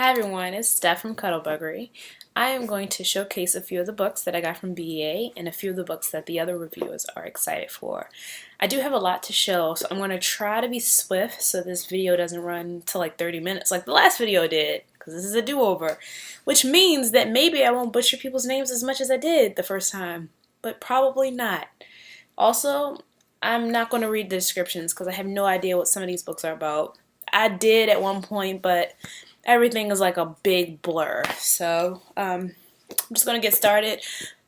Hi everyone, it's Steph from Cuddlebuggery. I am going to showcase a few of the books that I got from BEA and a few of the books that the other reviewers are excited for. I do have a lot to show, so I'm going to try to be swift so this video doesn't run to like 30 minutes like the last video did, because this is a do-over, which means that maybe I won't butcher people's names as much as I did the first time, but probably not. Also, I'm not going to read the descriptions because I have no idea what some of these books are about. I did at one point, but everything is like a big blur. So I'm just going to get started.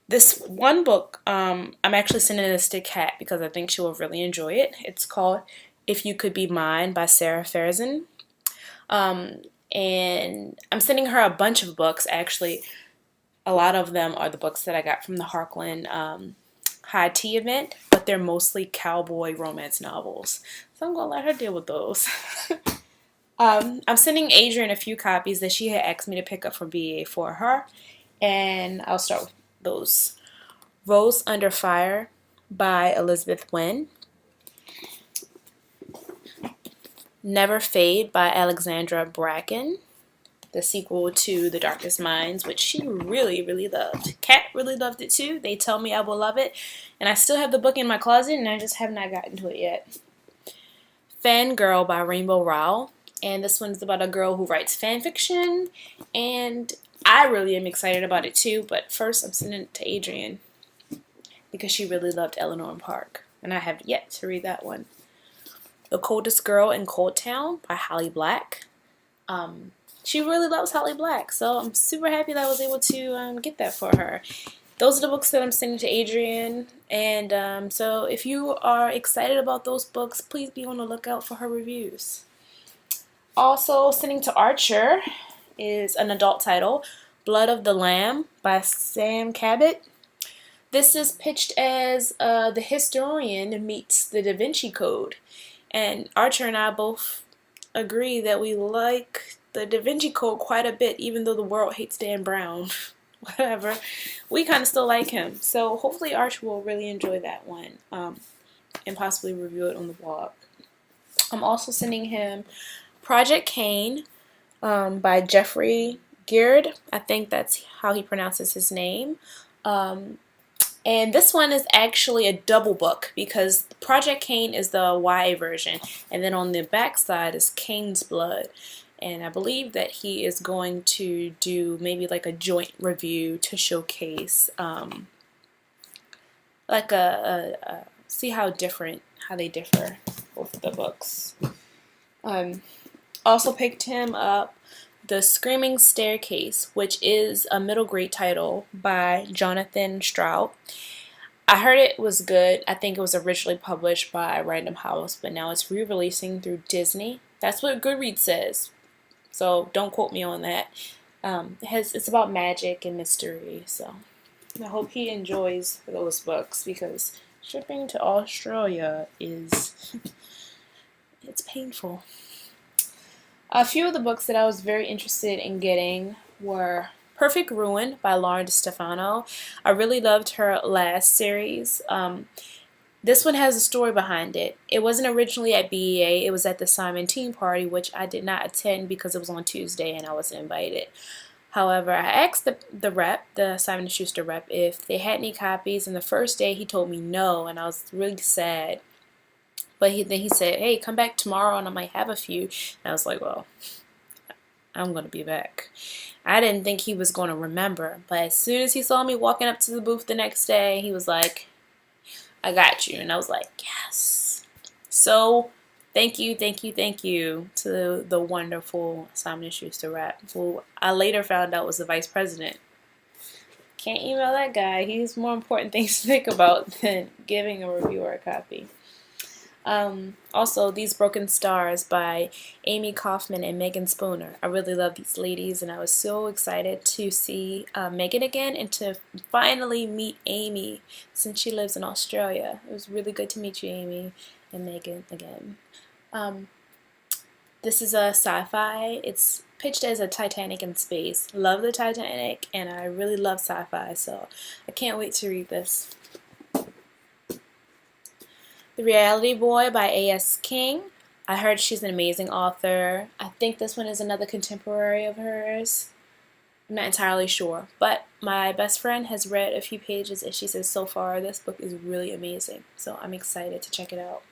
This one book, I'm actually sending this to Kat because I think she will really enjoy it. It's called If You Could Be Mine by Sarah Farzan. And I'm sending her a bunch of books, actually. A lot of them are the books that I got from the Harkland High Tea event, but they're mostly cowboy romance novels. So I'm going to let her deal with those. I'm sending Adrian a few copies that she had asked me to pick up from BA for her, and I'll start with those. Rose Under Fire by Elizabeth Wynn. Never Fade by Alexandra Bracken, the sequel to The Darkest Minds, which she really, really loved. Kat really loved it too. They tell me I will love it, and I still have the book in my closet, and I just have not gotten to it yet. Fangirl by Rainbow Rowell. And this one's about a girl who writes fan fiction, and I really am excited about it too, but first I'm sending it to Adrian because she really loved Eleanor Park, and I have yet to read that one. The Coldest Girl in Cold Town by Holly Black. She really loves Holly Black, so I'm super happy that I was able to get that for her. Those are the books that I'm sending to Adrian, and so if you are excited about those books, please be on the lookout for her reviews. Also sending to Archer is an adult title, Blood of the Lamb by Sam Cabot. This is pitched as the historian meets the Da Vinci Code. And Archer and I both agree that we like the Da Vinci Code quite a bit, even though the world hates Dan Brown. Whatever. We kind of still like him. So hopefully Archer will really enjoy that one and possibly review it on the blog. I'm also sending him Project Cain by Jeffrey Geard. I think that's how he pronounces his name. And this one is actually a double book because Project Cain is the YA version, and then on the back side is Cain's Blood. And I believe that he is going to do maybe like a joint review to showcase like see how they differ, both of the books. Also picked him up The Screaming Staircase, which is a middle grade title by Jonathan Strout. I heard it was good. I think it was originally published by Random House, but now it's re-releasing through Disney. That's what Goodreads says, so don't quote me on that. It's about magic and mystery, so I hope he enjoys those books because shipping to Australia is it's painful. A few of the books that I was very interested in getting were Perfect Ruin by Lauren DeStefano. I really loved her last series. This one has a story behind it. It wasn't originally at BEA. It was at the Simon Teen Party, which I did not attend because it was on Tuesday and I wasn't invited. However, I asked the rep, the Simon & Schuster rep, if they had any copies, and the first day he told me no, and I was really sad. But then he said, hey, come back tomorrow and I might have a few. And I was like, well, I'm going to be back. I didn't think he was going to remember. But as soon as he saw me walking up to the booth the next day, he was like, I got you. And I was like, yes. So thank you to the wonderful Simon & Schuster rep, who I later found out was the vice president. Can't email that guy. He has more important things to think about than giving a reviewer a copy. Also, These Broken Stars by Amy Kaufman and Megan Spooner. I really love these ladies, and I was so excited to see Megan again and to finally meet Amy since she lives in Australia. It was really good to meet you, Amy, and Megan again. This is a sci-fi. It's pitched as a Titanic in space. Love the Titanic, and I really love sci-fi, so I can't wait to read this. The Reality Boy by A.S. King. I heard she's an amazing author. I think this one is another contemporary of hers. I'm not entirely sure, but my best friend has read a few pages and she says so far this book is really amazing. So I'm excited to check it out.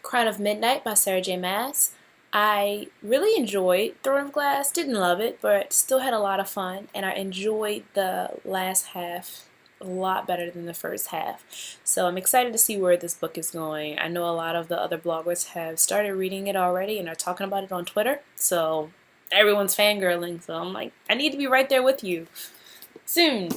Crown of Midnight by Sarah J. Maas. I really enjoyed Throne of Glass. Didn't love it, but still had a lot of fun, and I enjoyed the last half a lot better than the first half. So I'm excited to see where this book is going. I know a lot of the other bloggers have started reading it already and are talking about it on Twitter, so everyone's fangirling, so I'm like, I need to be right there with you soon.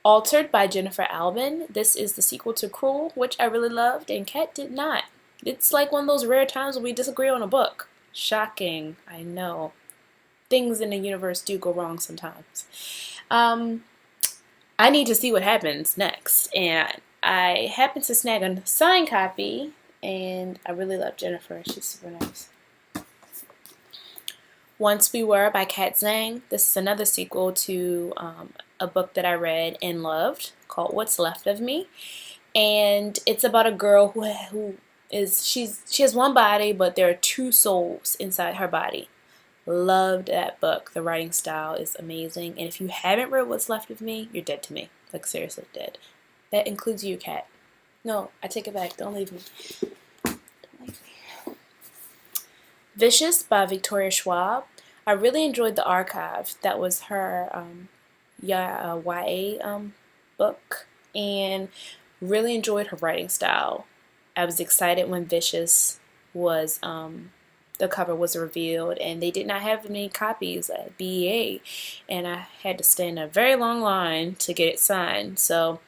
Altered by Jennifer Albin. This is the sequel to Cruel, which I really loved, and Kat did not. It's like one of those rare times when we disagree on a book. Shocking, I know. Things in the universe do go wrong sometimes. I need to see what happens next, and I happened to snag a signed copy, and I really love Jennifer. She's super nice. Once We Were by Kat Zhang. This is another sequel to a book that I read and loved called What's Left of Me, and it's about a girl who she has one body, but there are two souls inside her body. Loved that book. The writing style is amazing, and if you haven't read What's Left of Me, you're dead to me. Like, seriously dead. That includes you, Kat. No, I take it back. Don't leave me. Don't leave me. Vicious by Victoria Schwab. I really enjoyed The Archive. That was her YA book, and really enjoyed her writing style. I was excited when Vicious was the cover was revealed, and they did not have any copies at BEA, and I had to stand in a very long line to get it signed. So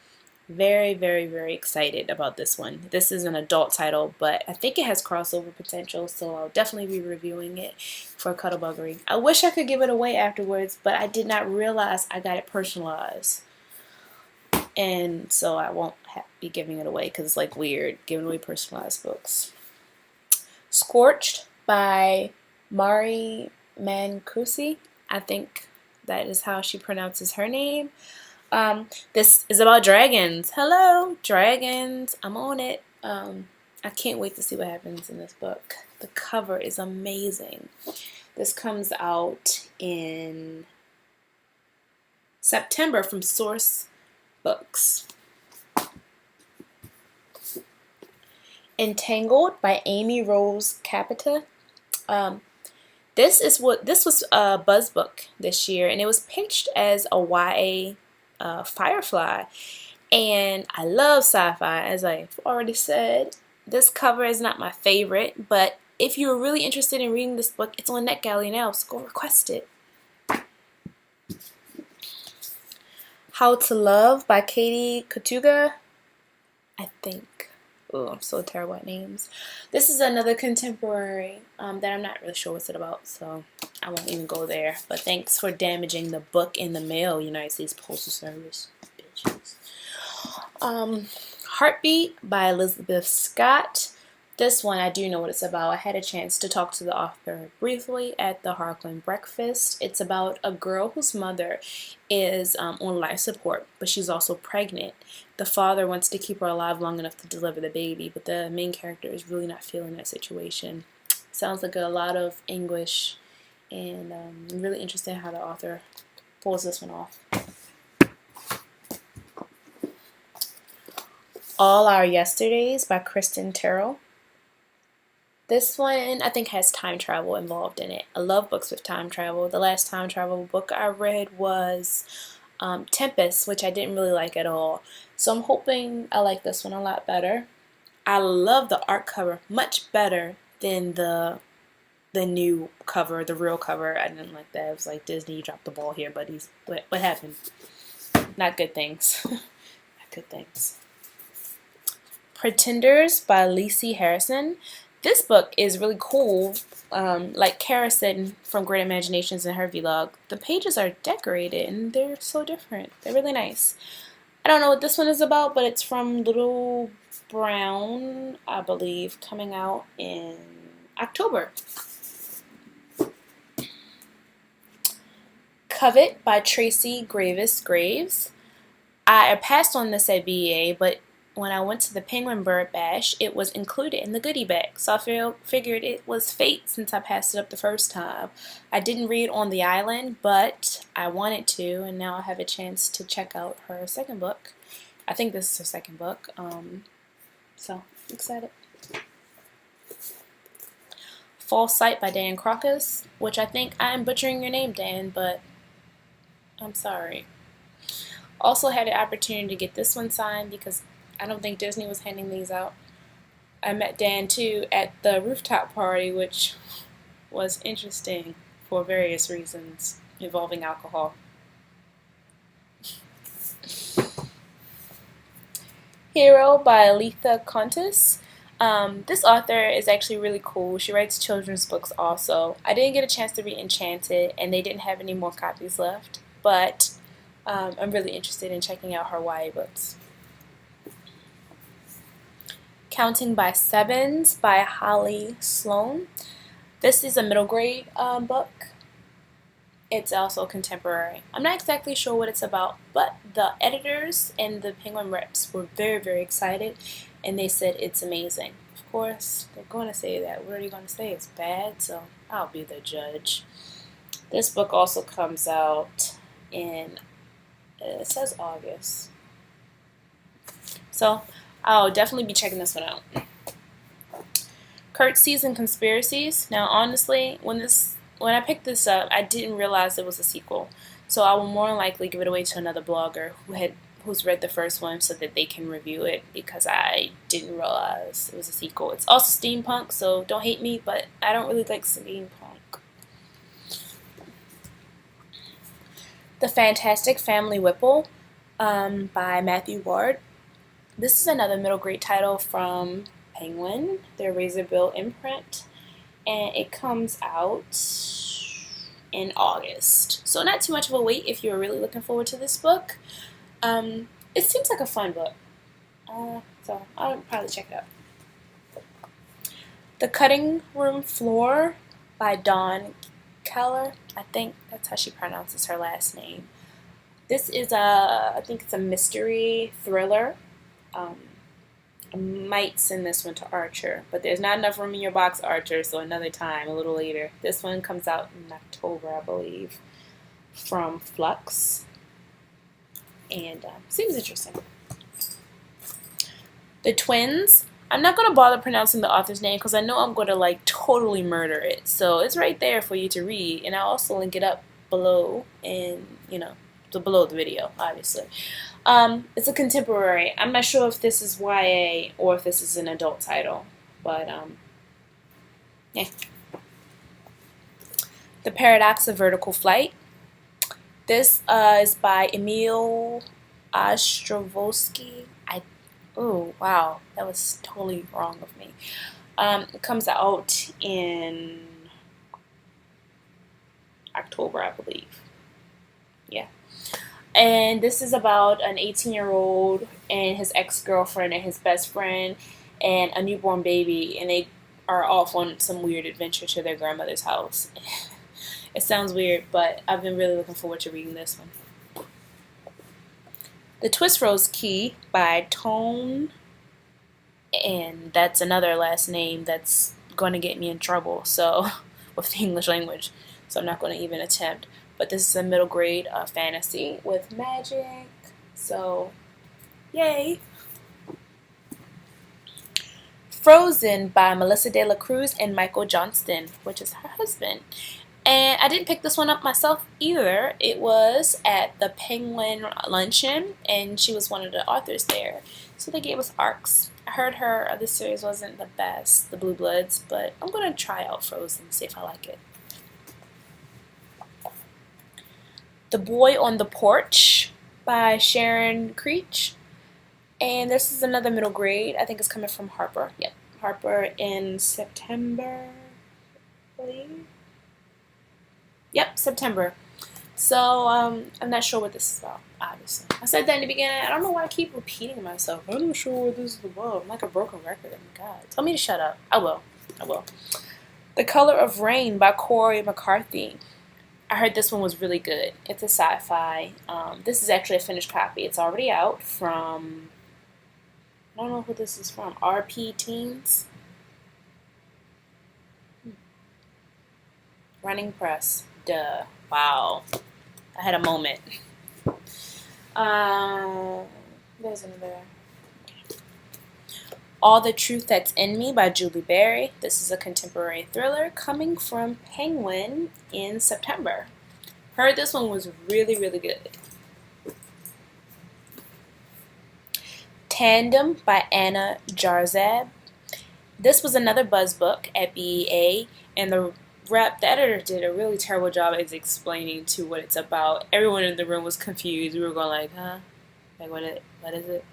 very, very, very excited about this one. This is an adult title, but I think it has crossover potential, so I'll definitely be reviewing it for Cuddlebuggery. I wish I could give it away afterwards, but I did not realize I got it personalized. And so I won't be giving it away because it's like weird giving away personalized books. Scorched by Mari Mancusi. I think that is how she pronounces her name. This is about dragons. Hello, dragons. I'm on it. I can't wait to see what happens in this book. The cover is amazing. This comes out in September from Source Books. Entangled by Amy Rose Capita. This was a Buzz book this year, and it was pitched as a YA Firefly, and I love sci-fi, as I've already said. This cover is not my favorite, but if you're really interested in reading this book, it's on NetGalley now, so go request it. How to Love by Katie Katuga, I think. Oh, I'm so terrible at names. This is another contemporary that I'm not really sure what's it about, so I won't even go there. But thanks for damaging the book in the mail, United States Postal Service. Bitches. Heartbeat by Elizabeth Scott. This one, I do know what it's about. I had a chance to talk to the author briefly at the Harkland Breakfast. It's about a girl whose mother is on life support, but she's also pregnant. The father wants to keep her alive long enough to deliver the baby, but the main character is really not feeling that situation. Sounds like a lot of anguish, and I'm really interested in how the author pulls this one off. All Our Yesterdays by Kristen Terrell. This one, I think, has time travel involved in it. I love books with time travel. The last time travel book I read was Tempest, which I didn't really like at all. So I'm hoping I like this one a lot better. I love the art cover much better than the new cover, the real cover. I didn't like that. It was like, Disney, you dropped the ball here, buddies. What happened? Not good things. Not good things. Pretenders by Lacey Harrison. This book is really cool. Like Kara said from Great Imaginations in her vlog, the pages are decorated and they're so different. They're really nice. I don't know what this one is about, but it's from Little Brown, I believe, coming out in October. Covet by Tracy Graves. I passed on this at BEA, but when I went to the Penguin Bird Bash, it was included in the goodie bag. So I figured it was fate since I passed it up the first time. I didn't read On the Island, but I wanted to, and now I have a chance to check out her second book. I think this is her second book. So excited. False Sight by Dan Crocus, which I think I am butchering your name, Dan, but I'm sorry. Also had the opportunity to get this one signed because I don't think Disney was handing these out. I met Dan too at the rooftop party, which was interesting for various reasons involving alcohol. Hero by Aletha Contis. This author is actually really cool. She writes children's books also. I didn't get a chance to read Enchanted, and they didn't have any more copies left, but I'm really interested in checking out her YA books. Counting by Sevens by Holly Sloan. This is a middle grade book. It's also contemporary. I'm not exactly sure what it's about, but the editors and the Penguin reps were very, very excited, and they said it's amazing. Of course, they're going to say that. What are you going to say? It's bad, so I'll be the judge. This book also comes out in, it says August. So I'll definitely be checking this one out. Curtsies and Conspiracies. Now, honestly, when I picked this up, I didn't realize it was a sequel. So I will more than likely give it away to another blogger who's read the first one so that they can review it, because I didn't realize it was a sequel. It's also steampunk, so don't hate me, but I don't really like steampunk. The Fantastic Family Whipple by Matthew Ward. This is another middle grade title from Penguin, their Razorbill imprint, and it comes out in August. So not too much of a wait if you're really looking forward to this book. It seems like a fun book, so I'll probably check it out. The Cutting Room Floor by Dawn Keller. I think that's how she pronounces her last name. This is I think it's a mystery thriller. I might send this one to Archer, but there's not enough room in your box, Archer, so another time, a little later. This one comes out in October, I believe, from Flux, and seems interesting. The Twins. I'm not going to bother pronouncing the author's name because I know I'm going to like totally murder it, so it's right there for you to read, and I'll also link it up below in, below the video, obviously. It's a contemporary. I'm not sure if this is YA or if this is an adult title, but yeah. The Paradox of Vertical Flight. This is by Emil Ostrovsky. Oh wow, that was totally wrong of me. It comes out in October, I believe. Yeah. And this is about an 18-year-old and his ex-girlfriend and his best friend and a newborn baby, and they are off on some weird adventure to their grandmother's house. It sounds weird, but I've been really looking forward to reading this one. The Twist Rose Key by Tone, and that's another last name that's going to get me in trouble, so with the English language, so I'm not going to even attempt. But this is a middle grade fantasy with magic, so yay. Frozen by Melissa De La Cruz and Michael Johnston, which is her husband. And I didn't pick this one up myself either. It was at the Penguin Luncheon, and she was one of the authors there. So they gave us ARCs. I heard her other series wasn't the best, The Blue Bloods, but I'm going to try out Frozen and see if I like it. The Boy on the Porch by Sharon Creech. And this is another middle grade. I think it's coming from Harper. Yep, Harper in September, I believe. Yep, September. So, I'm not sure what this is about, obviously. I said that in the beginning. I don't know why I keep repeating myself. I'm not sure what this is about. I'm like a broken record. Oh my God. Tell me to shut up. I will. The Color of Rain by Corey McCarthy. I heard this one was really good. It's a sci-fi. This is actually a finished copy. It's already out from I don't know who this is from. RP Teens. Running Press. Duh. Wow. I had a moment. There's another. All the Truth That's in Me by Julie Berry. This is a contemporary thriller coming from Penguin in September. Heard this one was really, really good. Tandem by Anna Jarzab. This was another buzz book at BEA, and the editor did a really terrible job of explaining to what it's about. Everyone in the room was confused. We were going like, huh? Like, what is it?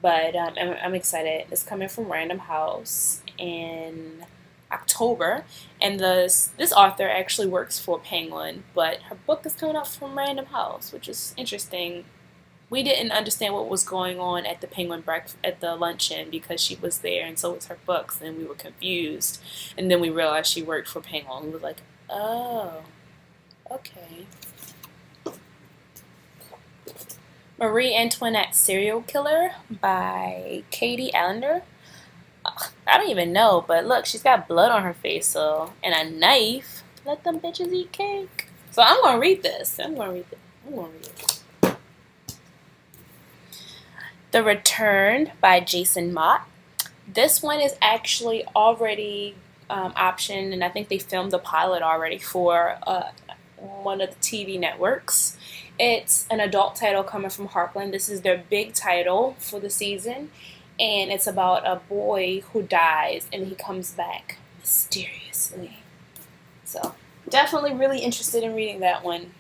But I'm excited. It's coming from Random House in October, and this author actually works for Penguin, but her book is coming out from Random House, which is interesting. We didn't understand what was going on at the Penguin breakfast at the luncheon because she was there, and so was her books, and we were confused. And then we realized she worked for Penguin. We were like, oh, okay. Marie Antoinette Serial Killer by Katie Allender. I don't even know, but look, she's got blood on her face, so, and a knife. Let them bitches eat cake. So I'm gonna read this. I'm gonna read it. The Return by Jason Mott. This one is actually already optioned, and I think they filmed the pilot already for one of the TV networks. It's an adult title coming from Harpland. This is their big title for the season, and it's about a boy who dies and he comes back mysteriously. So definitely really interested in reading that one.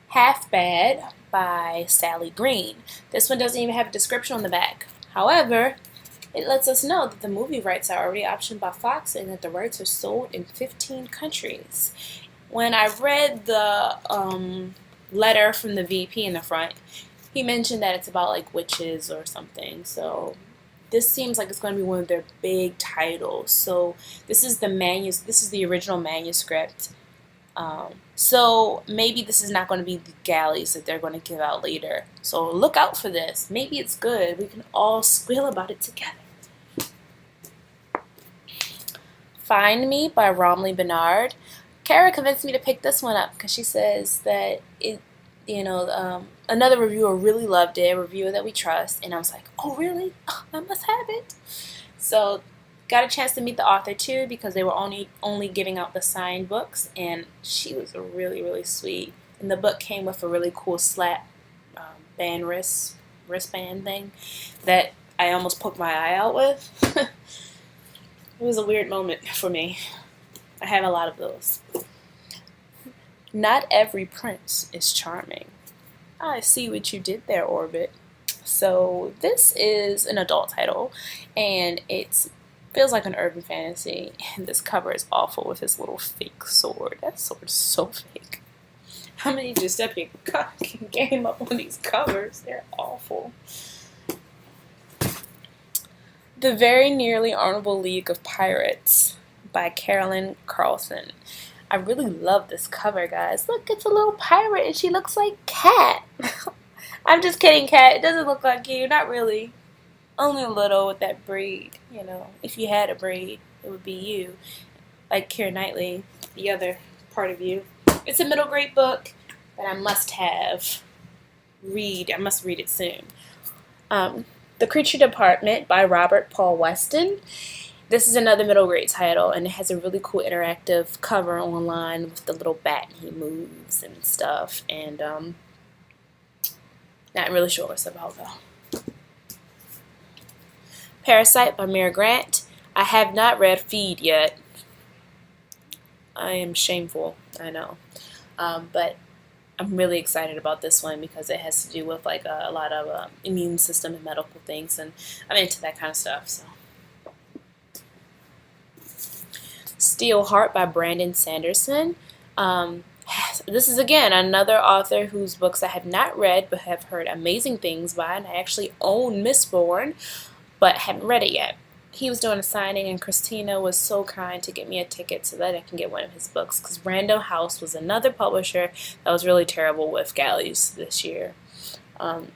Half Bad by Sally Green. This one doesn't even have a description on the back. However, it lets us know that the movie rights are already optioned by Fox and that the rights are sold in 15 countries. When I read the letter from the VP in the front, he mentioned that it's about like witches or something. So this seems like it's going to be one of their big titles. So this is the original manuscript. So maybe this is not going to be the galleys that they're going to give out later. So look out for this. Maybe it's good. We can all squeal about it together. Find Me by Romley Bernard. Kara convinced me to pick this one up because she says that another reviewer really loved it, a reviewer that we trust, and I was like, oh really? Oh, I must have it. So got a chance to meet the author too because they were only giving out the signed books, and she was really, really sweet. And the book came with a really cool slap band wristband thing that I almost poked my eye out with. It was a weird moment for me. I have a lot of those. Not Every Prince is Charming. I see what you did there, Orbit. So this is an adult title, and it feels like an urban fantasy. And this cover is awful with his little fake sword. That sword is so fake. How many Giuseppe can game up on these covers? They're awful. The Very Nearly Honorable League of Pirates by Carolyn Carlson. I really love this cover, guys. Look, it's a little pirate and she looks like Cat. I'm just kidding, Cat. It doesn't look like you. Not really. Only a little with that braid. You know, if you had a braid, it would be you. Like Keira Knightley, the other part of you. It's a middle grade book that I must have. I must read it soon. The Creature Department by Robert Paul Weston. This is another middle grade title, and it has a really cool interactive cover online with the little bat he moves and stuff. And not really sure what it's about though. Parasite by Mira Grant. I have not read Feed yet. I am shameful, I know. But I'm really excited about this one because it has to do with like a lot of immune system and medical things, and I'm into that kind of stuff. So, Steel Heart by Brandon Sanderson. This is again another author whose books I have not read but have heard amazing things by, and I actually own Mistborn but haven't read it yet. He was doing a signing, and Christina was so kind to get me a ticket so that I can get one of his books, because Random House was another publisher that was really terrible with galleys this year.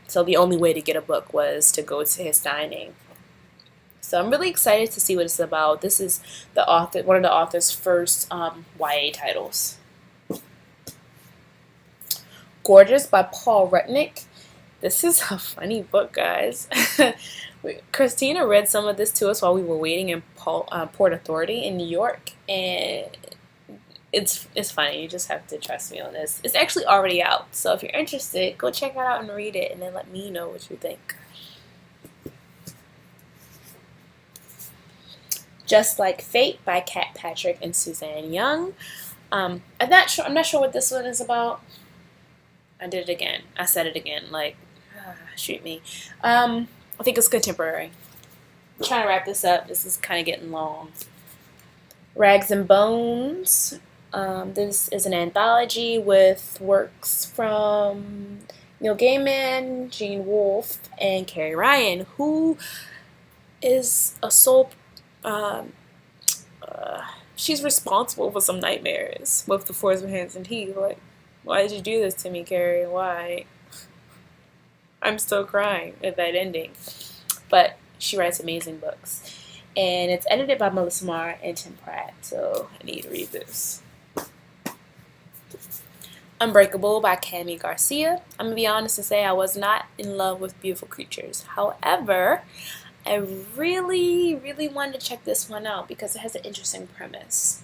So the only way to get a book was to go to his signing. So I'm really excited to see what it's about. This is one of the author's first YA titles. Gorgeous by Paul Rudnick. This is a funny book, guys. Christina read some of this to us while we were waiting in Port Authority in New York, and it's funny. You just have to trust me on this. It's actually already out, so if you're interested, go check it out and read it, and then let me know what you think. Just Like Fate by Kat Patrick and Suzanne Young. I'm not sure what this one is about. I did it again. I said it again. Like, shoot me. I think it's contemporary. I'm trying to wrap this up. This is kind of getting long. Rags and Bones. This is an anthology with works from Neil Gaiman, Gene Wolfe, and Carrie Ryan, who is a sole. She's responsible for some nightmares with the Fours of Hands and Teeth. Like, why did you do this to me, Carrie? Why? I'm still crying at that ending. But she writes amazing books. And it's edited by Melissa Marr and Tim Pratt, so I need to read this. Unbreakable by Cami Garcia. I'm going to be honest and say I was not in love with Beautiful Creatures. However, I really, really wanted to check this one out because it has an interesting premise.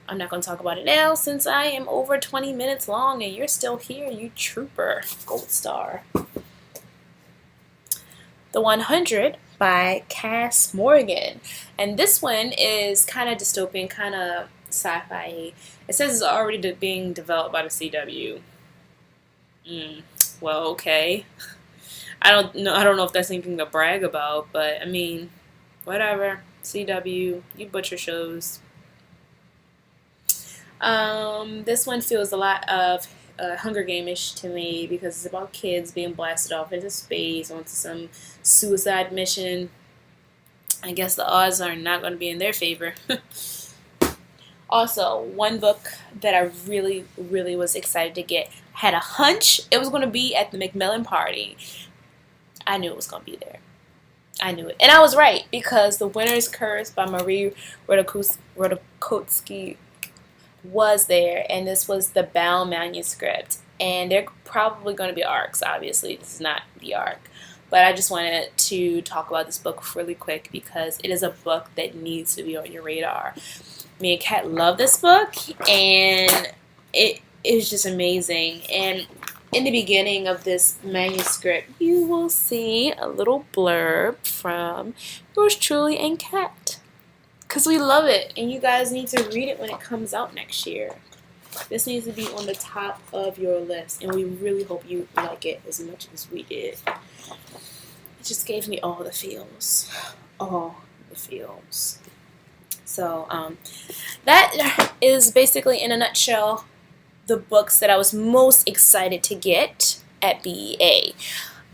I'm not going to talk about it now since I am over 20 minutes long and you're still here, you trooper. Gold star. The 100 by Cass Morgan. And this one is kind of dystopian, kind of sci-fi. It says it's already being developed by the CW. Well, okay. I don't know if that's anything to brag about, but I mean, whatever. CW, you butcher shows. This one feels a lot of Hunger Game-ish to me because it's about kids being blasted off into space onto some suicide mission. I guess the odds are not going to be in their favor. Also, one book that I really, really was excited to get, had a hunch it was going to be at the Macmillan party. I knew it was going to be there. I knew it. And I was right, because The Winter's Curse by Marie Rodokotsky was there, and this was the bound manuscript. And they're probably going to be arcs, obviously. This is not the arc. But I just wanted to talk about this book really quick because it is a book that needs to be on your radar. Me and Kat love this book, and it is just amazing. And in the beginning of this manuscript, you will see a little blurb from yours truly and Kat. Because we love it, and you guys need to read it when it comes out next year. This needs to be on the top of your list, and we really hope you like it as much as we did. It just gave me all the feels. All the feels. So, that is basically, in a nutshell, the books that I was most excited to get at BEA.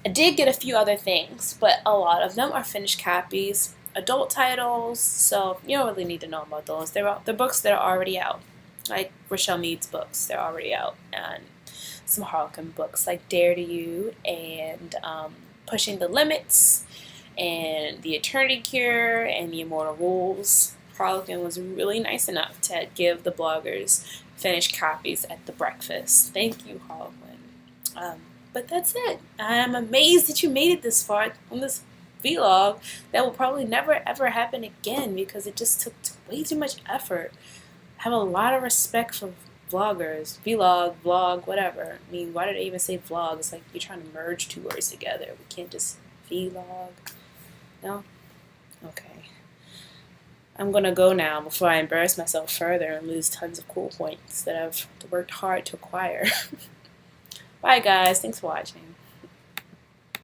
I did get a few other things, but a lot of them are finished copies, adult titles, so you don't really need to know about those. They're books that are already out, like Rochelle Mead's books, they're already out, and some Harlequin books like Dare to You and Pushing the Limits and The Eternity Cure and The Immortal Rules. Harlequin was really nice enough to give the bloggers finished copies at the breakfast. Thank you, Harlequin. But that's it. I'm amazed that you made it this far on this vlog. That will probably never ever happen again because it just took way too much effort. I have a lot of respect for vloggers. Vlog, whatever. I mean, why did I even say vlog? It's like you're trying to merge two words together. We can't just vlog. No? Okay. I'm going to go now before I embarrass myself further and lose tons of cool points that I've worked hard to acquire. Bye, guys. Thanks for watching.